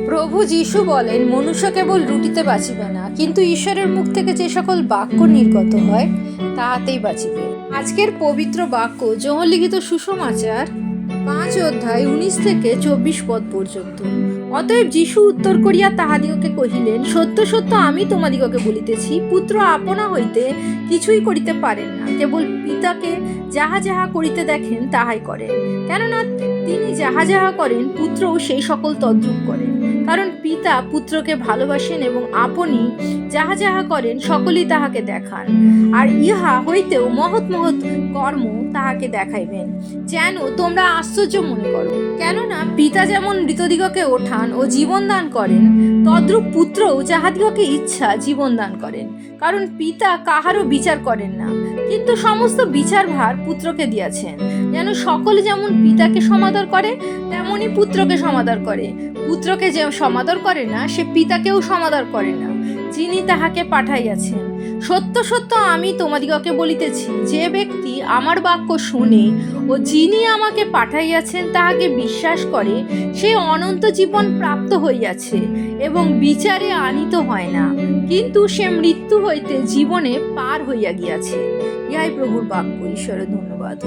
প্রভু যীশু বলেন, মনুষ্য কেবল রুটিতে বাঁচিবে না, কিন্তু ঈশ্বরের মুখ থেকে যে সকল বাক্য নির্গত হয় তাহাতেই বাঁচিবে। আজকের পবিত্র বাক্য যোহন লিখিত সুসমাচার 5 অধ্যায় 19 থেকে 24 পদ পর্যন্ত। অতএব যীশু উত্তর করিয়া তাহাদিগকে কহিলেন, সত্য সত্য আমি তোমাদিগকে বলিতেছি, পুত্র আপনা হইতে কিছুই করিতে পারেন না, কেবল পিতাকে যাহা যাহা করিতে দেখেন তাহাই করেন। কেননা তিনি যাহা যাহা করেন পুত্রও সেই সকল তদ্রূপ করেন। কারণ পিতা পুত্রকে ভালোবাসেন এবং আপনি যাহা যাহা করেন সকলেই তাহাকে দেখান, আর ইহা হইতেও মহৎ মহৎ কর্ম তাহাকে দেখাইবেন, যেন তোমরা আশ্চর্য মনে করো। কেননা পিতা যেমন মৃতদিগকে ওঠান ও জীবন দান করেন, তদ্রূপ পুত্রও যাহাদিগকে ইচ্ছা জীবন দান করেন। কারণ পিতা কাহারও বিচার করেন না, কিন্তু সমস্ত বিচার ভার পুত্রকে দিয়াছেন, যেন সকলে যেমন পিতাকে সমাদর করে তেমনি পুত্রকে সমাদর করে। পুত্রকে যে সমাদর করে না সে পিতাকেও সমাদর করে না, যিনি তাহাকে পাঠাইয়াছেন। সত্য সত্য আমি তোমাদিগকে বলিতেছি, যে ব্যক্তি আমার বাক্য শুনে ও যিনি আমাকে পাঠাইয়াছেন তাহাকে বিশ্বাস করে, সে অনন্ত জীবন প্রাপ্ত হইয়াছে এবং বিচারে আনিত হয় না, কিন্তু সে মৃত্যু হইতে জীবনে পার হইয়া গিয়াছে। ইহাই প্রভুর বাক্য। ঈশ্বরের ধন্যবাদ।